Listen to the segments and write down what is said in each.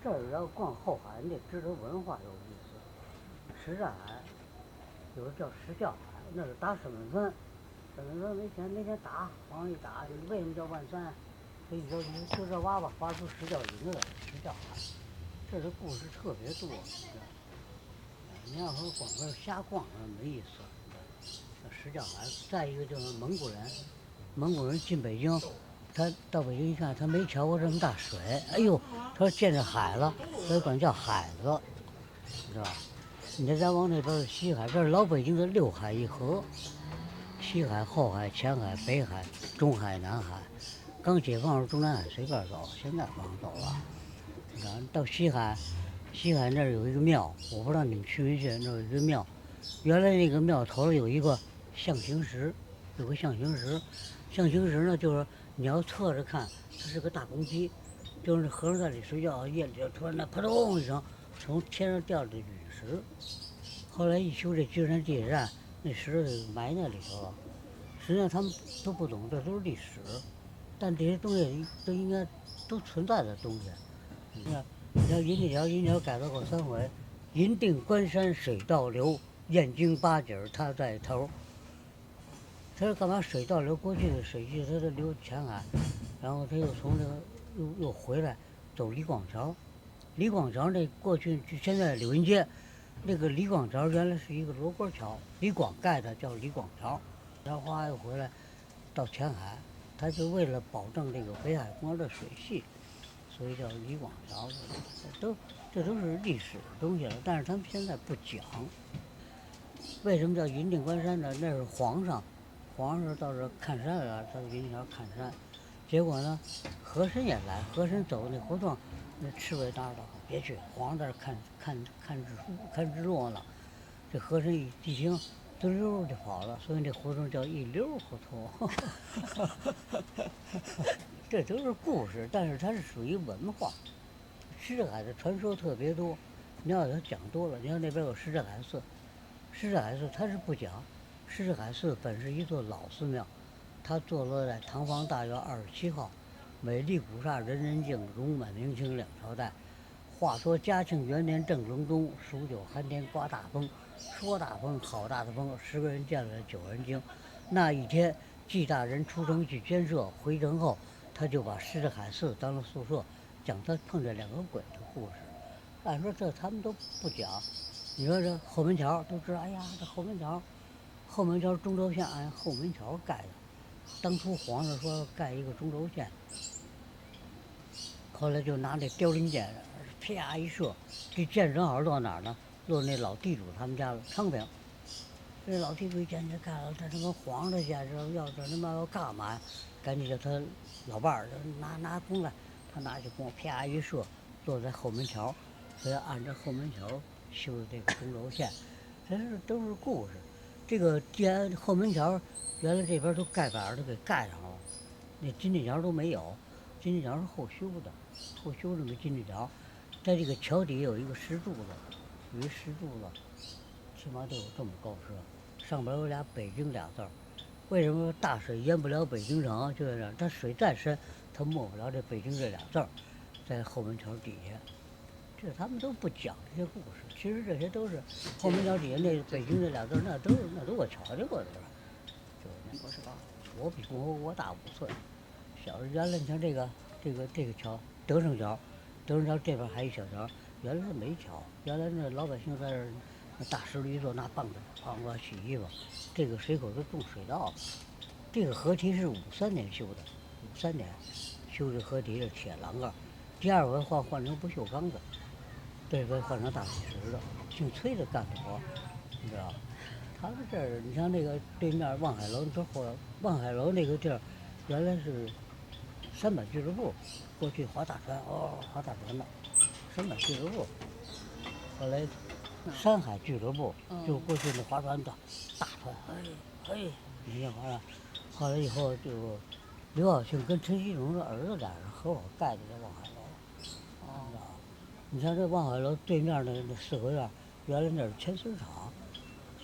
这儿要逛后海，你得知道文化有意思。什刹海有的叫什刹海，那是打身份证，身份证那天打，往上一打，为什么叫万三？所以说就这娃娃发出石叫银子来，石叫海。这个故事特别多，你要说光这瞎逛没意思。石叫海，再一个就是蒙古人，蒙古人进北京，他到北京一看，他没瞧过这么大水，哎呦，他说见着海了，所以管叫海子，是吧？你再往那边西海，这是老北京的六海一河，西海、后海、前海、北海、中海、南海。刚解放时候中南海随便走，现在不让走了。你看到西海，西海那儿有一个庙，我不知道你们去没去，那儿有一个庙，原来那个庙头有一个象形石，有个象形石，象形石呢就是你要侧着看，它是个大公鸡，就是和尚在里睡觉，夜里突然那扑通一声，从天上掉下来陨石。后来一修这金山地铁站，那石头埋那里头了。实际上他们都不懂，这都是历史，但这些东西都应该都存在的东西。你看，像银条改造过3回，银锭关山水倒流，燕京八景它在头。它是干嘛？水倒流，过去的水系它是流前海，然后它又从这个又回来走李广桥。李广桥那过去就现在柳荫街，那个李广桥原来是一个罗锅桥，李广盖的叫李广桥，然后哗又回来到前海，它就为了保证这个北海公园的水系，所以叫李广桥。这都是历史的东西了，但是他们现在不讲。为什么叫银锭关山呢？那是皇上到这看山来了，到银桥看山，结果呢，和珅也来，和珅走那胡同，那赤卫当着别去，皇上在这看日落呢。这和珅一听，嘟溜就跑了，所以这胡同叫一溜胡同。这都是故事，但是它是属于文化。狮子海的传说特别多，你要它讲多了，你看那边有狮子海寺，狮子海寺它是不讲。狮子海寺本是一座老寺庙，它坐落在唐房大院27号，美丽古刹人人静，荣满明清两朝代。话说嘉庆元年正隆冬，数9寒天刮大风，说大风好大的风，10个人见了9人惊。那一天，纪大人出城去监舍，回城后，他就把狮子海寺当了宿舍，讲他碰见2个鬼的故事。按说这他们都不讲。你说这后门桥都知道，哎呀，这后门桥中轴线按后门桥盖的。当初皇上说盖一个中轴线，后来就拿那凋零箭，啪一射，这箭正好落哪儿呢？落那老地主他们家了，昌平。这老地主一见这干了，这他妈皇上家这他妈要干嘛呀？赶紧叫他老伴儿拿弓来，他拿起弓，啪一射，落在后门桥，所以按照后门桥修的这个中轴线，这都是故事。这个既然后门桥原来这边都盖板都给盖上了，那金地桥都没有，金地桥是后修的，后修这么金地桥，在这个桥底有一个石柱子，有一石柱子，起码都有这么高设，上边有俩北京俩字儿。为什么大水淹不了北京城？就在这儿，它水再深，它没不了这北京这俩字儿，在后门桥底下。这他们都不讲这些故事，其实这些都是后门桥底下那北京这俩字儿，那都我瞧见过的是吧？民国18，我比共和国大5岁。小时候原来你看这个桥，德胜桥这边还有一小桥，原来是没桥，原来那老百姓在这儿，那大石驴坐拿棒子哐哐洗衣服，这个水口都种水稻。这个河堤是53年修的，53年修这河堤的铁栏杆，第2回换成不锈钢的，这回换成大理石的，姓崔的干的活，你知道？他们这儿，你像那个对面望海楼之后，望海楼那个地儿，原来是三板俱乐部，过去划大船，划大船的，三板俱乐部。后来山海俱乐部，就过去那划船的，大船，你像划船。后来以后就刘晓庆跟陈锡荣的儿子俩人合伙盖的这望海楼。你像这望海楼对面那4合院，原来那是铅丝厂。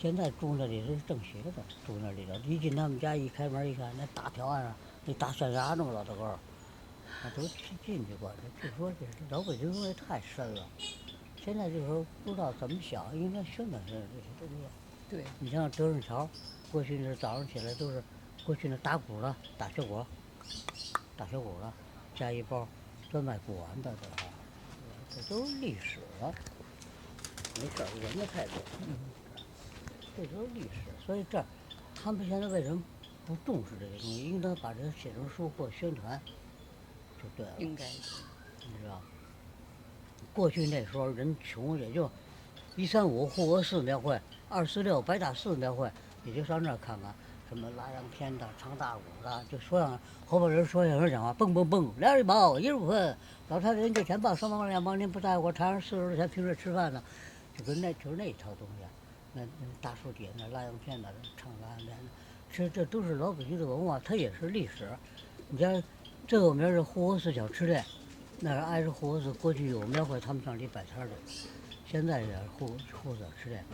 现在住那里是正邪的，住那里头，一进他们家一开门一看，那大条案上那大象牙那么老大个儿，那都进去过。就说这老北京东西太深了，现在就是说不知道怎么想，应该宣传宣传这些东西。对，你像德胜桥，过去那早上起来都是，过去那打鼓的打小鼓，打小鼓的加一包专卖古玩的，这都是历史了。没事儿，人的态度，这都是历史。所以这儿，他们现在为什么不重视这些东西？应该把这写成书或宣传，就对了。应该。你知道，过去那时候人穷，也就135护国寺庙会，246白塔寺庙会，你就上那儿看看，什么拉洋片的、唱大鼓的，就说相后边人说相声讲话，蹦蹦蹦，2一毛1入分，老太太您给钱吧，双帮2帮您不在乎，常40多钱平时吃饭呢，就是那一套东西。那大树底下那拉洋片的，唱拉洋片的，其实这都是老北京的文化，它也是历史。你像最有名是护国寺小吃店，那是挨着护国寺，过去有庙会，他们上里摆摊的。现在也是护国寺小吃店，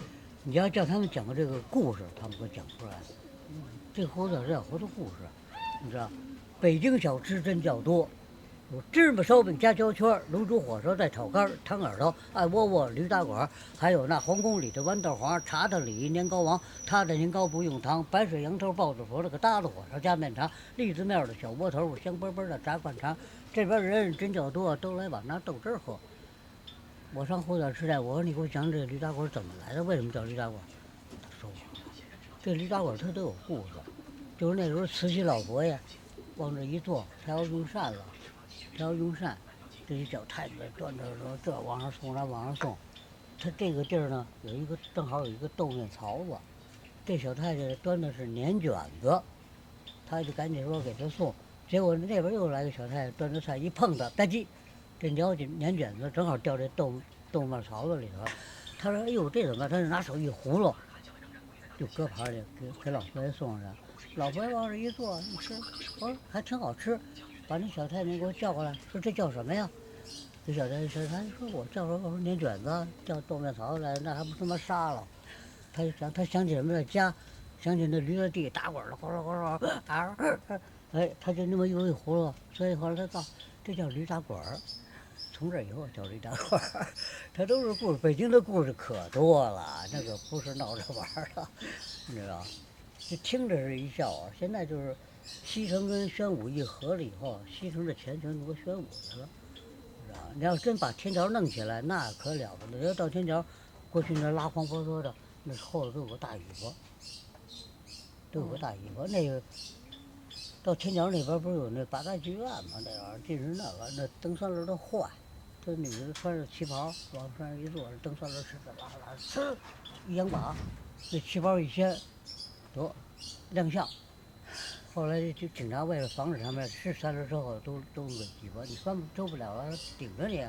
你要叫他们讲个这个故事，他们会讲出来。这护国寺小吃店好多故事，你知道，北京小吃真叫多。有芝麻烧饼加焦圈，卤煮火烧带炒肝，汤耳朵、爱窝窝、驴打滚，还有那皇宫里的豌豆黄、茶的里年糕王，他的年糕不用糖，白水羊头爆肚婆，那个搭子火烧加面肠，栗子面的小窝头，香饽饽的炸灌肠。这边人真叫多，都来碗拿豆汁喝。我上护小吃店，我说你给我讲这个驴打滚怎么来的？为什么叫驴打滚？他说这驴打滚它都有故事，就是那时候慈禧老佛爷往这一坐，他要用膳了。要用膳，这些小太监端着说这往上送，那往上送。他这个地儿呢，正好有一个豆面槽子，这小太监端的是年卷子，他就赶紧说给他送。结果那边又来个小太监端着菜一碰他，吧唧，这年卷子正好掉这豆面槽子里头。他说：“哎呦，这怎么办？”他就拿手一葫芦，就搁盘里给老佛爷送上。老佛爷往这一坐，一吃，我说还挺好吃。把那小太监给我叫过来，说这叫什么呀？这小太监说我叫什么年卷子，叫豆面槽来，那还不他妈杀了？他想起什么了？想起那驴子地打滚了，哗啦哗啦，哎，他就那么用一葫芦，所以后来他造这叫驴打滚儿。从这以后叫驴打滚儿，他都是故事。北京的故事可多了，那个不是闹着玩的，你知道？就听着是一笑啊，现在就是。西城跟宣武一合了以后，西城的钱全挪宣武去了，知道吧？你要真把天桥弄起来，那可了不得。要到天桥，过去那拉黄坡坡的，那后头都有个大尾巴，都有个大尾巴。那个到天桥那边不是有那八大剧院吗？那玩意儿进是那个，那蹬三轮的坏，这女的穿着旗袍往上一坐，蹬三轮吃的拉拉，呲一扬把，那旗袍一掀，得亮相。后来就警察为了防止他们是三轮车后都给挤巴，你周不了了，顶着你，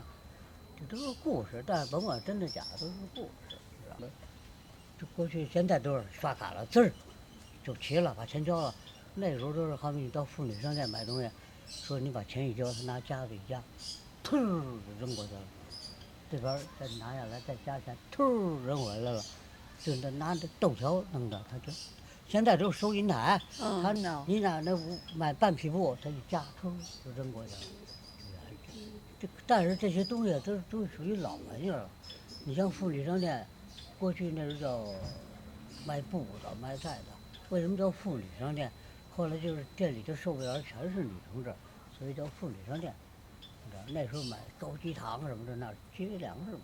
这都是故事。但是甭管真的假的，都是故事，知道吧？这过去现在都是刷卡了，滋儿就齐了，把钱交了。那时候都是好比你到妇女商店买东西，说你把钱一交，他拿夹子一夹，突就扔过去了。这边再拿下来再加钱，突扔回来了，就拿着豆条弄的，他就。现在都是收银台，他你那买半匹布，他一夹，突就扔过去了。但是这些东西都属于老玩意儿了。你像妇女商店，过去那是叫卖布的、卖菜的，为什么叫妇女商店？后来就是店里的售货员全是女同志，所以叫妇女商店。那时候买高级糖什么的，那接粮食嘛，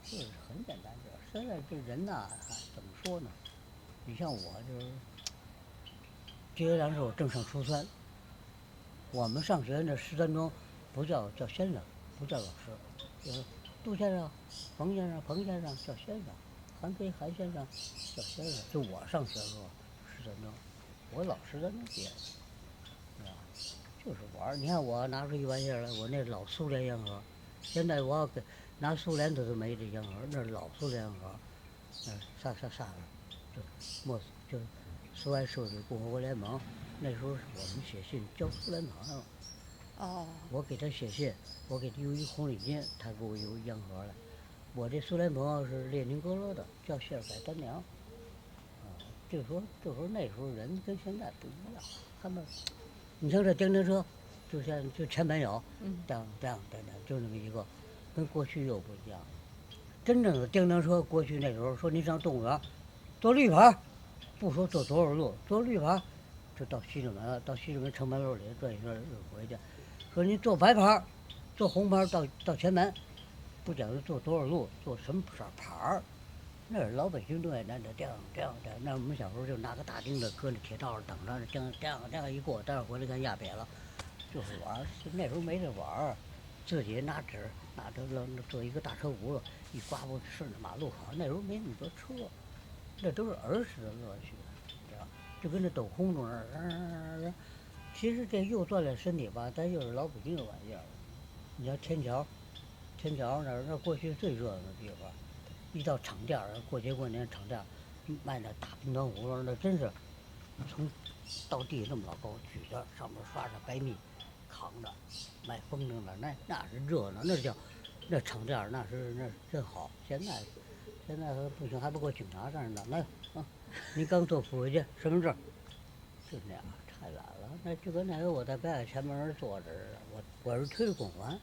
就是很简单的。现在这人呐，怎么说呢？你像我就是接粮食，我正上初三。我们上学那13中，不叫先生，不叫老师，就是杜先生、冯先生、彭先生叫先生，韩飞韩先生叫先生。就我上学的时候13中，我老13中毕业的，是吧？就是玩。你看我拿出一玩意儿来，我那老苏联烟盒，现在我要给拿苏联的都没这烟盒，那是老苏联烟盒，那啥了。就苏维埃社会共和国联盟，那时候我们写信交苏联朋友。哦。我给他写信，我给他邮一红领巾，他给我邮一烟盒来。我这苏联朋友是列宁格勒的，叫谢尔盖丹娘，就说那时候人跟现在不一样，他们，你像这电瓶车，就前门有，这样，就那么一个，跟过去又不一样。真正的电瓶车，过去那时候说你上动物园，坐绿牌，不说坐多少路，坐绿牌，就到西直门了，到西直门城门楼里转一圈就回去。说你坐白牌，坐红牌到前门，不讲究坐多少路，坐什么色牌儿。那是老北京队，那这样，那我们小时候就拿个大钉子搁那铁道上等着，这样一过，待会儿回来看压瘪了，就是玩儿。那时候没这玩儿，自己拿纸做一个大车轱辘，一刮不顺着马路跑。那时候没那么多车，那都是儿时的乐趣，知道？就跟那抖空中那儿，其实这又锻炼身体吧，但又是老北京的玩意儿。你像天桥那过去最热闹的地方。一到场店儿，过节过年场店儿卖那大冰糖葫芦，那真是从到地那么老高举着，上面刷着白米，扛着卖风筝的，那是热闹，那场店儿那真好。现在不行，还不够警察站着呢。来啊，你刚做副委去，身份证，就那样，太懒了。那就跟那个我在北海前门坐着，我是推着滚环，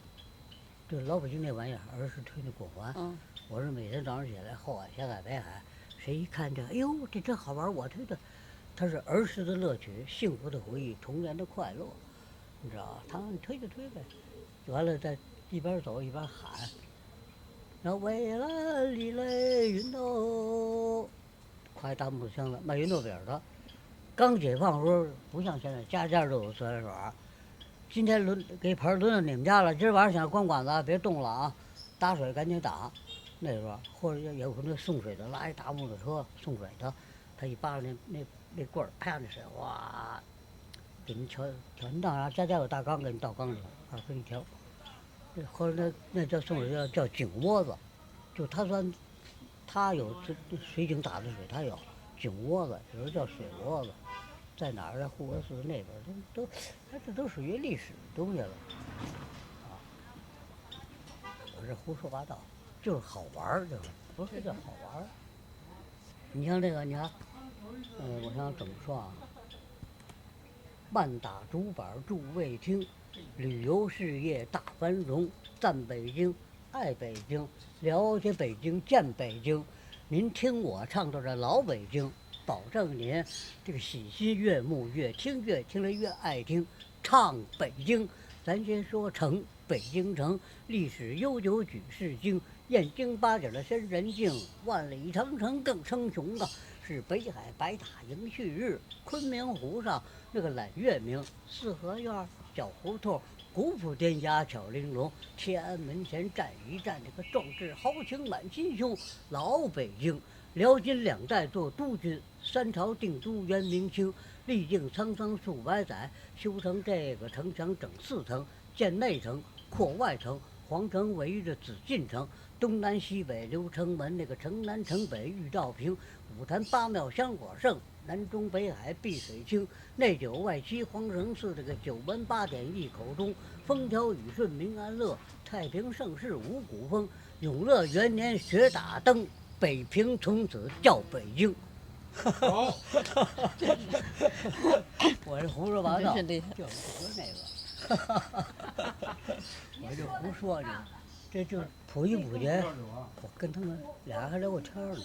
就老北京那玩意儿，儿时推着滚环。我是每天早上起来后海、下海、北海，谁一看这，哎呦，这真好玩！我推的，它是儿时的乐趣，幸福的回忆，童年的快乐，你知道吧？他们推就推呗，完了再一边走一边喊，那蔚蓝里嘞云豆，挎大木头箱子卖云豆饼的。刚解放时候不像现在，家家都有自来水。今天给盆轮到你们家了，今儿晚上想关管子别动了啊，打水赶紧打。那时候或者有那送水的，拉一大木头车送水的，他一扒拉那棍儿，啪那水，哇，给您调，你当然家有大缸，给你倒缸里，2分一调。或者那叫送水叫井窝子，就他有这水井打的水，他有井窝子，有时候叫水窝子，在哪儿在护国寺那边这都属于历史东西了，啊，我这胡说八道。就是好玩儿，就是不是叫好玩儿。你像这个，你看，我想怎么说啊？慢打竹板助卫听，旅游事业大繁荣，赞北京，爱北京，了解北京，见北京。您听我唱到这老北京，保证您这个喜新悦目，越听了越爱听。唱北京，咱先说城，北京城历史悠久，举世惊。燕京八角的深人境，万里长城更称雄啊！是北海白塔迎旭日，昆明湖上那个揽月明，四合院小胡同，古朴典雅巧玲珑，天安门前站一站，这个壮志豪情满心胸。老北京，辽金2代做督军，3朝定都元明清，历经沧桑数百载，修成这个城墙整4层，建内城，扩外城，皇城围着紫禁城。东南西北留城门，那个城南城北玉照平，五坛八庙香火盛，南中北海碧水清，内九外七皇城寺，这个9门8点一口钟，风调雨顺民安乐，太平盛世五谷丰，永乐元年学打灯，北平从此叫北京。好，我这胡说八道，真是就说那个，我就胡说呢。这就普一普节，我跟他们俩还聊过天呢。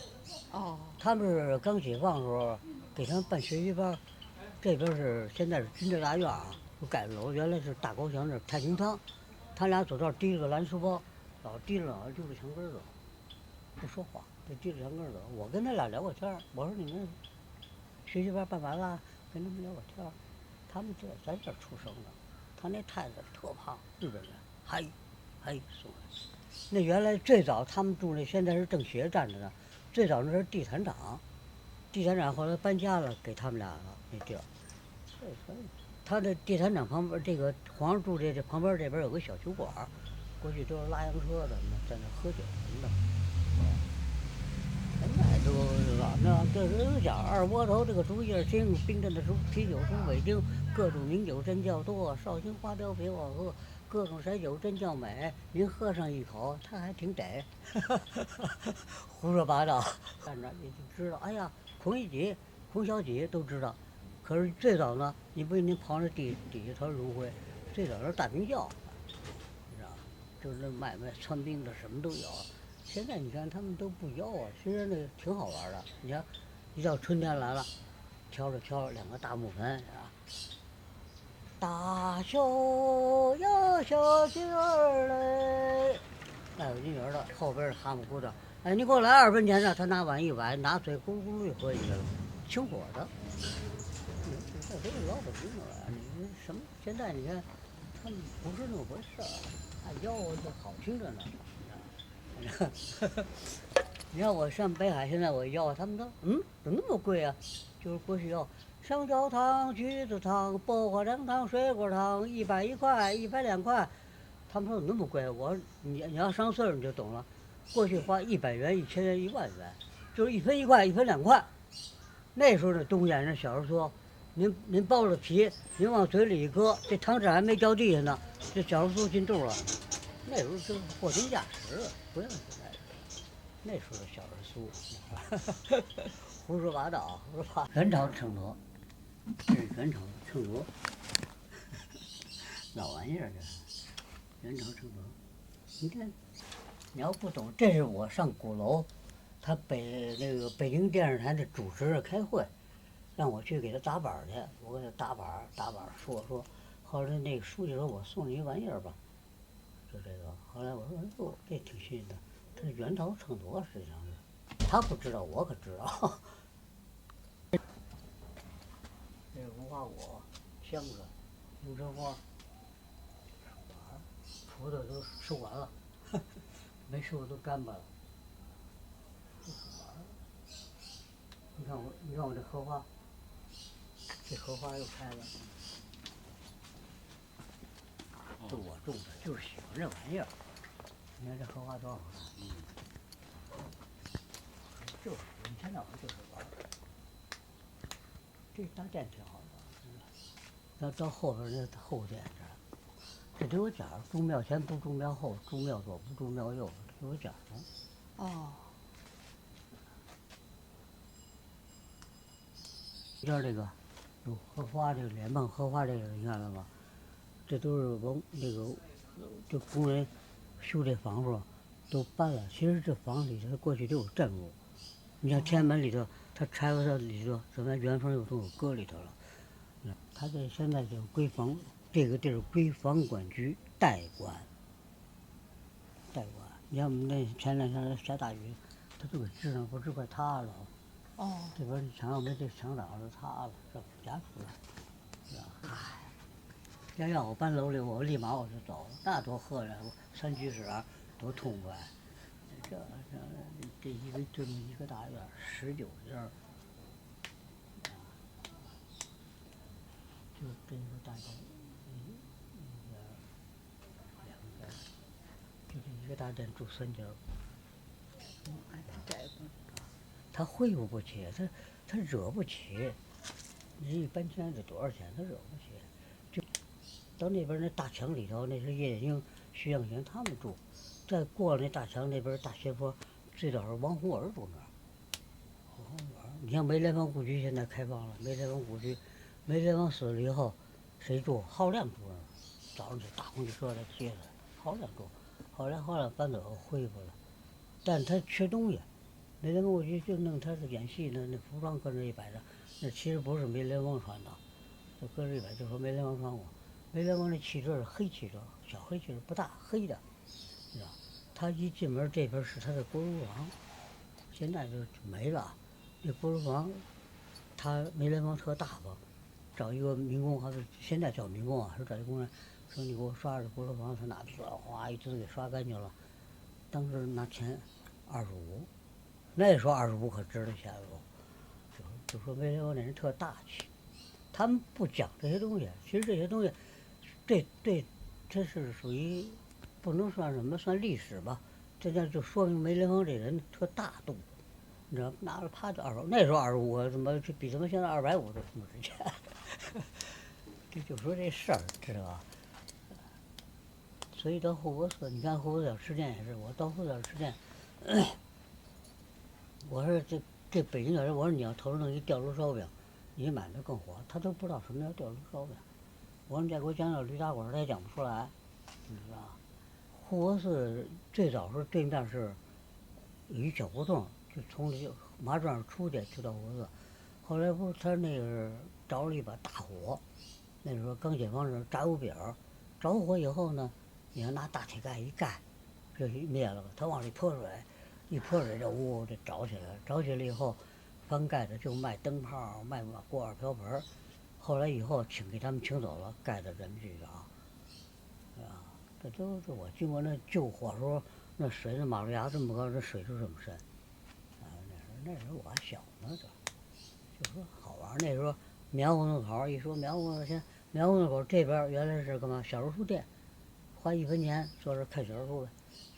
哦，他们是刚解放的时候，给他们办学习班，这边是现在是军队大院啊，都盖楼，原来是大高墙，这是太平仓。他俩走道提着个蓝书包，老提着溜着墙根儿走，不说话，就提着墙根儿走。我跟他俩聊过天，我说你们学习班办完了，跟他们聊过天。他们咱这儿出生的，他那太太特胖，日本人，嗨，说。那原来最早他们住那，现在是正学站着呢。最早那是地产厂，后来搬家了，给他们俩了那地儿。他的地产厂旁边，这个皇上住这旁边这边有个小酒馆，过去都是拉洋车的，在那喝酒什么的。现在都那这人讲二窝头这个竹叶青，冰镇的啤酒出北京，各种名酒真叫多，绍兴花雕别忘喝。各种色酒真叫美，您喝上一口，它还挺得。胡说八道，站着你就知道。哎呀，孔乙己孔小姐都知道。可是最早呢，你不一定跑那底下头入会，最早是大冰窖，你知道，就是买穿冰的什么都有。现在你看他们都不要啊，其实那个挺好玩的。你看，一到春天来了，挑着两个大木盆，是吧？大小呀小鸡儿嘞，那有音乐的，后边哈姆鼓的。哎，你给我来2分钱的，他拿碗一崴，拿嘴咕噜咕噜一喝进去了，清火的。这都是老北京的了，你什么？现在你看，他们不是那么回事儿，还吆喝就好听着呢。你看我上北海，现在我吆喝，他们都怎么那么贵啊？就是过去要香蕉糖、橘子糖、薄荷凉糖、水果糖，101块、102块。他们说怎么那么贵？我说你要上岁数你就懂了。过去花100元、1000元、1万元，就是1分1块、1分2块。那时候的东西，人小时候说，您剥了皮，您往嘴里一搁，这糖纸还没掉地下呢，这小时候进肚了。那时候就货真价实，不像现在。那时候的小人书，胡说八道，胡说八道。元朝秤砣，这是元朝的秤砣，老玩意儿这，元朝秤砣。你看，你要不懂，这是我上鼓楼，他那个北京电视台的主持人开会，让我去给他打板去，我给他打板说，后来那个书记说我送你一玩意儿吧，就这个。后来我说哟，这挺新的，这是元朝秤砣，实际上是，他不知道，我可知道。这是无花果、箱子、迎春花，葡萄都吃完了，没吃的都干巴了。你看我这荷花，这荷花又开了，是我种的，就是喜欢这玩意儿。你看这荷花多好看，就是一天到晚就是玩。这大殿挺好的，到后边那后殿这都有讲，种庙前不种庙后，种庙左不种庙右，都有讲的。哦。你知道这个有荷花，这个脸盆荷花这个你看了吗？这都是那个这工人修这房子都搬了。其实这房里头过去都有镇物，你像天安门里头，他拆了这里头，什么原封又都有搁里头了。他这现在就归房，这个地儿归房管局代管。你看我们那前2天下大雨，他都给支上，不是快塌了。哦。这边墙上没这墙倒都塌了，这家出来。嗨，要我搬楼里，我立马我就走了，那多喝呀！3居室多痛快。这这么一个大院，19间。就这个大概1、2、3，就这一个大殿住3间。还太窄了。他恢复不起，他惹不起。你一搬迁得多少钱？他惹不起。就到那边那大墙里头，那是叶剑英、徐向前他们住。再过了那大墙那边大斜坡，最早是王洪文住那儿。你像梅兰芳故居现在开放了，梅兰芳故居，梅兰芳死了以后，谁住？郝亮住那儿。早上就大红汽车来接他，郝亮住。后来郝亮搬走恢复了，但他缺东西。梅兰芳故居就弄他是演戏那服装搁那一摆着，那其实不是梅兰芳穿的，就搁这一摆就说梅兰芳穿过。梅兰芳那汽车是黑汽车，小黑汽车不大，黑的，是吧？他一进门这边是他的锅炉房，现在就没了。那锅炉房，他梅兰芳特大方，找一个民工，还是现在叫民工啊，是找一工人说你给我刷这锅炉房，他拿笔哗一直给刷干净了。当时拿钱25。那时候25可值了钱了，就说梅兰芳那人特大气，他们不讲这些东西。其实这些东西，这是属于不能算什么，算历史吧。这就说明梅兰芳这人特大度，你知道，拿着啪就25，那时候25怎么就比他们现在250都他妈值钱？这就说这事儿，知道吧？所以到护国寺，你看护国寺吃店也是，我到护国寺吃店。我说这这北京的人，我说你要头弄一吊炉烧饼，你买的更火，他都不知道什么叫吊炉烧饼。我说你再给我讲讲驴打滚，他也讲不出来，你知道吧？护国寺最早是对面是有一小胡同，就从这麻庄出去就到护国寺。后来不是他那个着了一把大火，那时候刚解放时炸油饼，着火以后呢，你要拿大铁盖一盖，这就灭了吧。他往里泼水，一泼水就呜就着起来了。着起来以后，翻盖的就卖灯泡、卖锅碗瓢盆。后来以后给他们请走了，盖的人民剧场，啊，这都是我经过那救火时候，那水那马路牙这么高，这水就这么深。啊，那时候我还小呢，就说好玩。那时候苗胡同口一说苗胡同口这边原来是干嘛？小人书店，花1分钱坐这看小人书呗，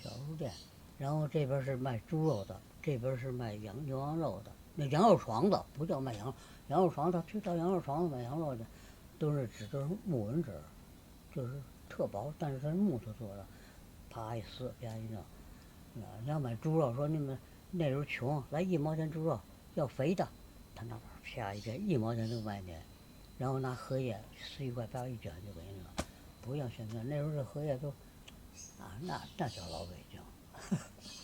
小人书店。然后这边是卖猪肉的，这边是卖牛羊肉的。那羊肉床子不叫卖羊肉床子，去到羊肉床子买羊肉去，都是纸，都是木纹纸，就是特薄，但是它是木头做的，啪一撕，啪一弄。你要买猪肉，说你们那时候穷，来1毛钱猪肉，要肥的，他那边啪一片1毛钱都卖你，然后拿荷叶撕一块，啪一卷就给你了，不像现在，那时候这荷叶都，啊，那叫老北京。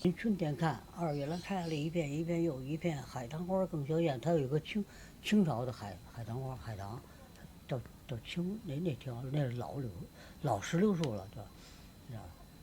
您春天看，2月兰开了一片一片又一片，海棠花更娇艳。它有一个清朝的海棠花，海棠，叫清那挺好，那是老石榴树了，对吧？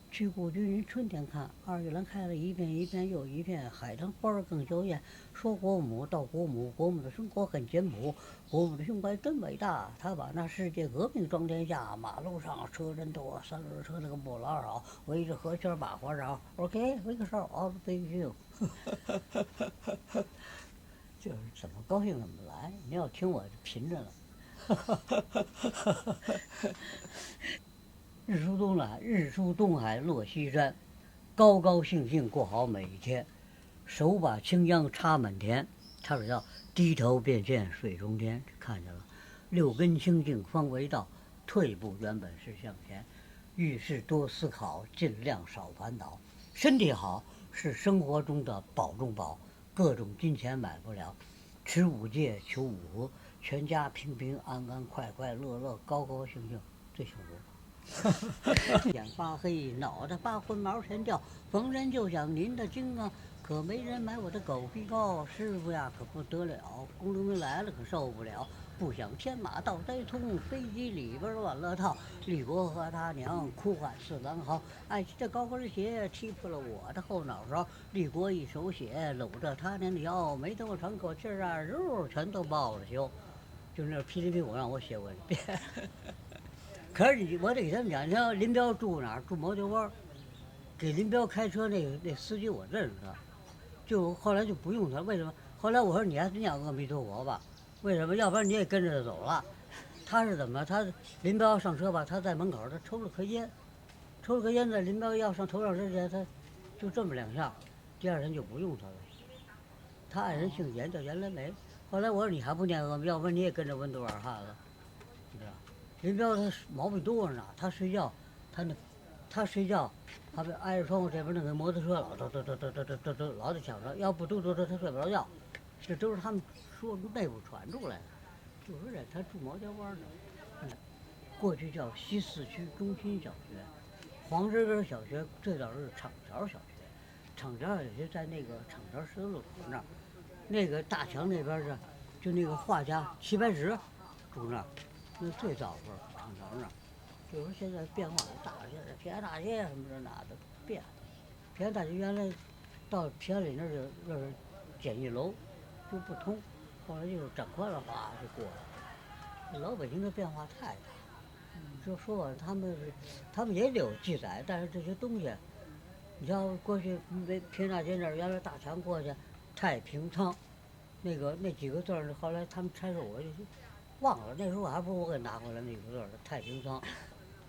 去故居您春天看，2月兰开了一片一片又一片，海棠花更娇艳。说国母到国母，国母的生活很简朴，国母的胸怀真伟大。她把那世界革命装天下，马路上车真多，3轮车那个不老少，围着河圈把花绕。OK， 围个哨，all the baby。就是怎么高兴怎么来，你要听我贫着呢。日出东海落西山，高高兴兴过好每一天。手把青秧插满田，插水稻，低头便见水中天。看见了，6根清净方为道，退步原本是向前。遇事多思考，尽量少烦恼。身体好是生活中的宝中宝，各种金钱买不了。持5戒，求5福，全家平平安安，快快乐乐，高高兴兴，最幸福。眼发黑，脑袋发昏，毛全掉，逢人就讲您的经啊，可没人买我的狗皮膏。师傅呀，可不得了，工农兵来了可受不了，不想天马倒栽葱，飞机里边乱了套。李国和他娘哭喊4郎嚎，爱惜的高跟鞋踢破了我的后脑勺。李国一手血搂着他娘的腰，没等我喘口气儿啊，肉全都爆了休。就是那霹雳兵，我让我写过一遍。可是我得给他们讲，像林彪住哪儿？住毛家湾，给林彪开车那司机我认识他，就后来就不用他，为什么？后来我说你还是念阿弥陀佛吧，为什么？要不然你也跟着他走了。他是怎么？他林彪上车吧，他在门口他抽了颗烟，抽了颗烟在林彪要上头上之前，他就这么2下，第2天就不用他了。他爱人姓严，叫严来梅。后来我说你还不念阿弥，要不然你也跟着温都尔汗了，你知道？林彪他毛病多着呢，他睡觉，他睡觉，他挨着窗户这边那个摩托车老都老得抢着，要不嘟他睡不着觉，这都是他们说内部传出来的。就说这他住毛家湾呢，过去叫西4区中心小学，黄石根小学最早是厂桥小学，厂桥小学在那个厂桥十字路口那儿，那个大墙那边是，就那个画家齐白石住那儿。那最早时候厂桥那儿，就说现在变化很大，现在平安大街什么这那的变了。平安大街原来到平安里那是简易楼，就不通，后来就是整宽了，哗就过了。老北京的变化太大，就说吧，他们也有记载，但是这些东西，你像过去平安大街那儿原来大墙过去，太平仓，那几个字儿，后来他们拆除我就忘了，那时候我还不如我给拿回来那个字儿太平仓。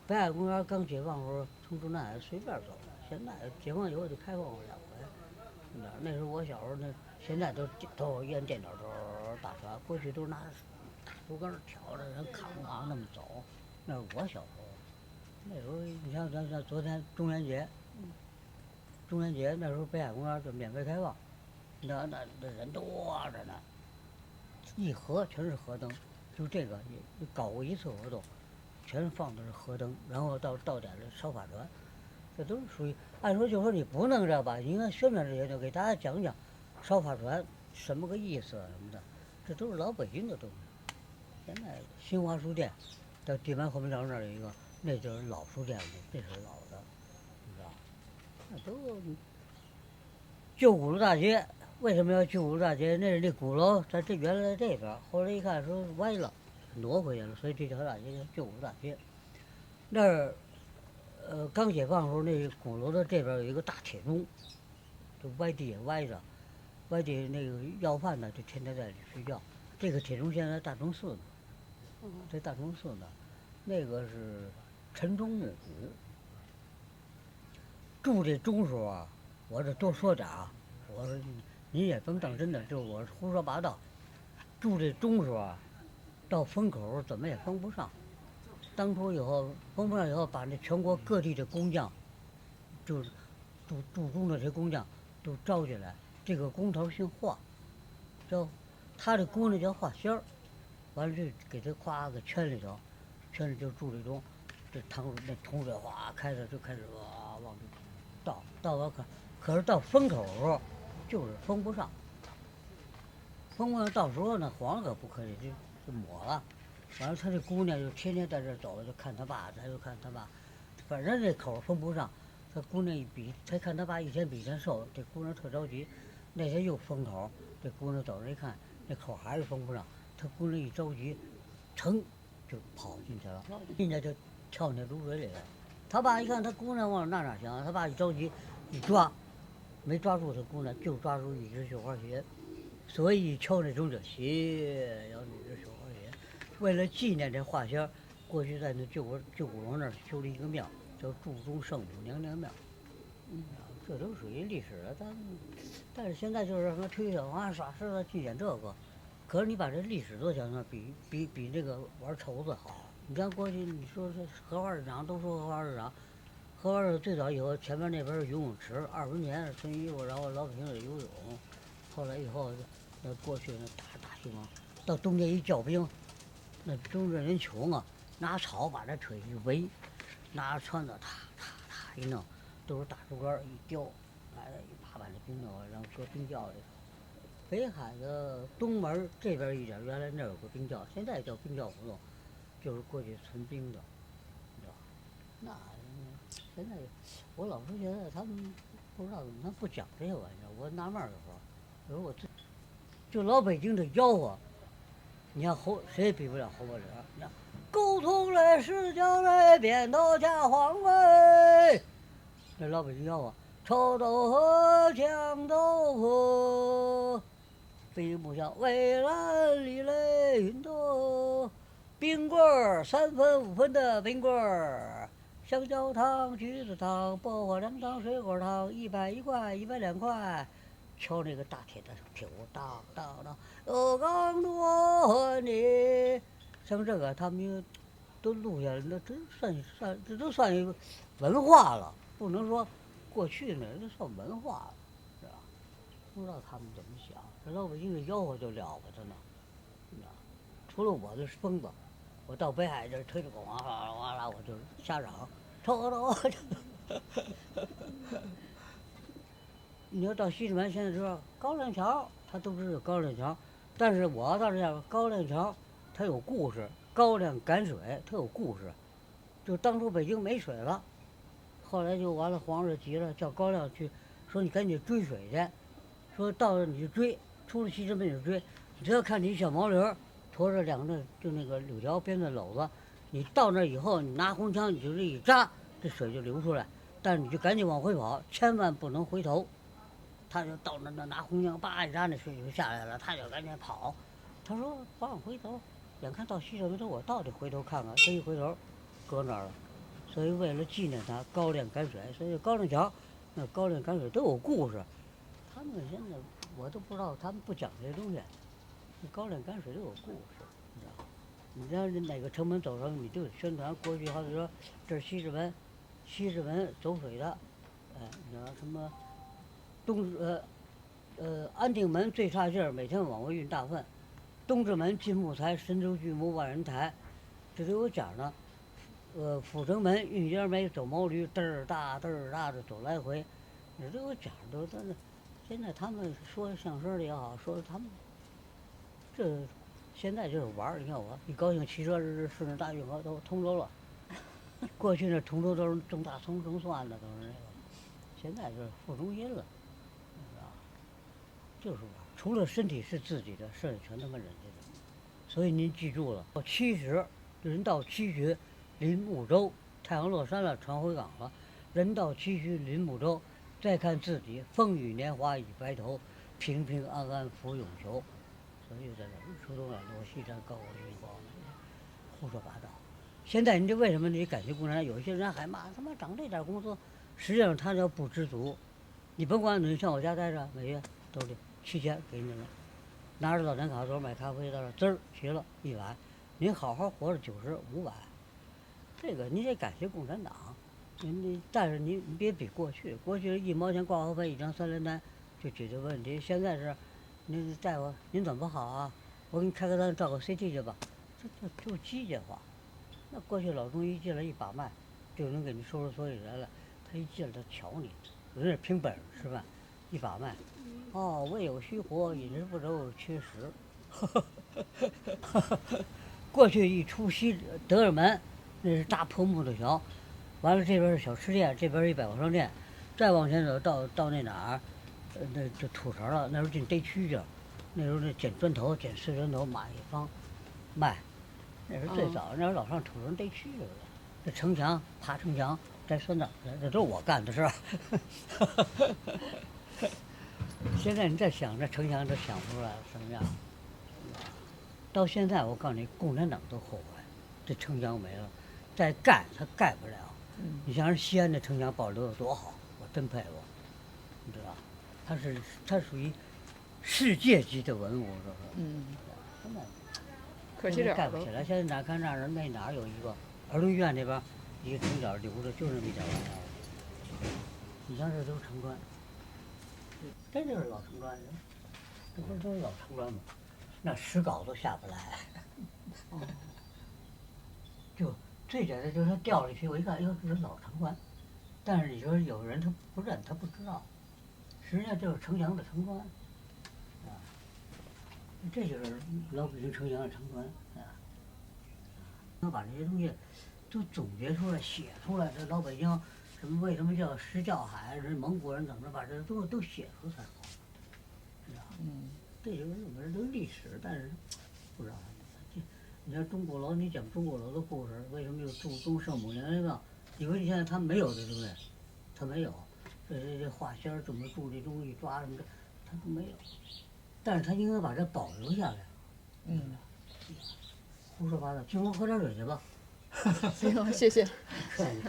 北海公园刚解放的时候，从中南海随便走，现在解放以后就开放过2回。那时候我小时候现在都有烟电脑都大船，过去都拿大竹竿挑着人扛那么走。那是我小时候，那时候你像咱昨天中元节那时候北海公园就免费开放，那人多着呢，一河全是河灯，就这个也搞过一次活动，全放的是河灯，然后到点了烧法船，这都是属于按说就说你不弄这吧，你应该宣传这些，就给大家讲讲烧法船什么个意思啊什么的，这都是老北京的东西。现在新华书店到地盘后门桥那儿有一个，那就是老书店了，这是老的，你知道？那都旧鼓楼大街，为什么要旧鼓楼大街？那是那鼓楼在原来在这边，后来一看说歪了，挪回去了，所以这条大街叫旧鼓楼大街。那儿，刚解放的时候，那鼓楼的这边有一个大铁钟，就歪地也歪着，歪地那个要饭的就天天在里睡觉。这个铁钟现在在大钟寺呢，在大钟寺呢，那个是陈钟墓鼓。住这钟时候啊，我这多说点啊，我说你也甭当真的，就我胡说八道。住这钟时候啊，到风口怎么也封不上。当初以后封不上以后，把那全国各地的工匠，就是驻钟的这些工匠都招进来。这个工头姓华，他的姑娘叫华仙儿，完了就给他夸个圈里头，圈里就住这钟，这那桶水哗开着就开始哇往这倒完可是到风口的时候就是封不上，封不上到时候呢黄可不可以就抹了。完了，他这姑娘就天天在这走，就看他爸，他就看他爸，反正这口封不上。他姑娘一比，他看他爸一天比一天瘦，这姑娘特着急。那天又封口，这姑娘走着一看，那口还是封不上。他姑娘一着急，噌就跑进去了，进去就跳那卤水里了。他爸一看他姑娘往哪行，他爸一着急一抓，没抓住他姑娘，就抓住一只绣花鞋，所以一敲那钟就鞋要那只绣花鞋。为了纪念这华仙儿，过去在那旧鼓楼那儿修了一个庙，叫祝中圣母娘娘庙。这都属于历史了，但是现在就是什么推小花耍狮子纪念这个，可是你把这历史做讲讲，比这个玩绸子好。你像过去你说这荷花市场，都说荷花市场，荷花市最早以后前面那边是游泳池，20年穿衣服，然后老百姓也游泳。后来以后，过去那大兴旺，到冬天一叫冰。那中国人穷啊，拿草把这腿一围，拿穿子踏一弄，都是大竹竿一叼，来了一把这冰弄，然后搁冰窖里。北海的东门这边一点，原来那有个冰窖，现在叫冰窖胡同，就是过去存冰的，你知道吧？那现在我老是觉得他们不知道怎么他不讲这些玩意儿，我纳闷儿有时候，有时候就老北京的吆喝。你看谁也比不了侯伯领。你看，沟通嘞，石脚嘞，扁豆加黄焖。这老北京吆喝，臭豆腐、酱豆腐，飞木香、蔚蓝里嘞，云朵，冰棍儿3分5分的冰棍儿，香蕉汤、橘子汤、薄荷凉汤、水果汤，100块，100块。敲那个大铁的铁鼓，当当当，有更多你，像这个他们都录下来，那真这都算一个文化了，不能说过去呢，这算文化了，是吧？不知道他们怎么想，这老百姓的吆喝就了不得呢，你知道？除了我是疯子，我到北海这推着狗哇啦哇啦，我就瞎嚷，瞅瞅。你要到西直门，现在说高粱桥，他都知道高粱桥，但是我倒是讲高粱桥，它有故事。高粱赶水，它有故事。就当初北京没水了，后来就完了，皇上急了，叫高粱去，说你赶紧追水去，说到了你就追，出了西直门你就追，你只要看你小毛驴驮着2个就那个柳条编的篓子，你到那以后，你拿红枪你就这一扎，这水就流出来，但是你就赶紧往回跑，千万不能回头。他就到那拿红枪，叭一扎，那水就下来了，他就赶紧跑。他说不让回头，眼看到西直门，我到底回头看看，这一回头，搁那儿了。所以为了纪念他，高粱赶水，所以高粱桥，那高粱赶水都有故事。他们现在我都不知道，他们不讲这些东西。高粱赶水都有故事，你知道？你像哪个城门走上，你就得宣传。过去好比说这是西直门，西直门走水的，你知道什么？安定门最差劲儿，每天往外运大粪；东直门进木材，神州巨木万人抬。这都有讲呢。阜成门运烟煤，走毛驴，嘚儿大的走来回。这都有讲都，但是现在他们说相声的也好，说他们这现在就是玩儿。你看我一高兴，骑车顺着大运河都通州了。过去那通州都是种大葱、种蒜的，都是那个。现在是副中心了，是吧？就是玩儿。除了身体是自己的，剩下全他妈人家的。所以您记住了，到70，人到期许临睦州，太阳落山了，船回港了，人到期许临睦州，再看自己风雨年华已白头，平平安安福永求。所以在这日出东南落西山高我云光，胡说八道。现在你这为什么你感谢共产党？有些人还骂他妈涨这点工资，实际上他要不知足。你甭管你像我家待着，每月都得7000给你了，拿着老年卡座买咖啡到这滋儿齐了100，您好好活着90、500，这个你得感谢共产党。但是你别比过去1毛钱挂号费1张3联单就解决问题。现在是，您大夫您怎么不好啊？我给你开个单照个 CT 去吧，这就机械化。那过去老中医进来一把脉，就能给你说出所以然来。他一进来他瞧你，人家凭本事吃饭，一把脉，哦，胃有虚火，饮食不周，缺食。过去一出德尔门，那是大破木头桥，完了这边是小吃店，这边是一百货商店，再往前走到那哪儿，那就土城了。那时候进逮区去，那时候那捡砖头，捡碎砖头，马一方卖。那是最早，那时候老上土城逮区去了。这城墙爬城墙摘酸枣，这都是我干的是吧？现在你再想，这城墙都想不出来什么样。到现在我告诉你，共产党都后悔，这城墙没了，再盖它盖不了。你像人西安的城墙保留的多好，我真佩服。你知道，它属于世界级的文物，是不是？真的。可惜点盖不起来。现在哪看那儿那哪儿有一个儿童医院那边一个城角留着，就这么一点玩意儿。你像这都是城砖，这就是老城砖，这不是都是老城砖吗？那石镐都下不来。就最简单就是它掉了一批，我一看，哟，这是老城砖。但是你说有人他不认，他不知道，实际上就是城墙的城砖。这就是老北京城墙的城砖啊！要把这些东西都总结出来、写出来，这老北京什么为什么叫石窖海，人蒙古人怎么着，把这东西都写出才好，知道吧？这就是我们都是历史，但是不知道。你像钟鼓楼，你讲钟鼓楼的故事，为什么有祝宗圣母娘娘庙？你说现在他没有这东西，他没有，这画仙儿怎么住这东西抓什么的，他都没有。但是他应该把这保留下来。胡说八道，进屋喝点水去吧。行，谢谢。客气。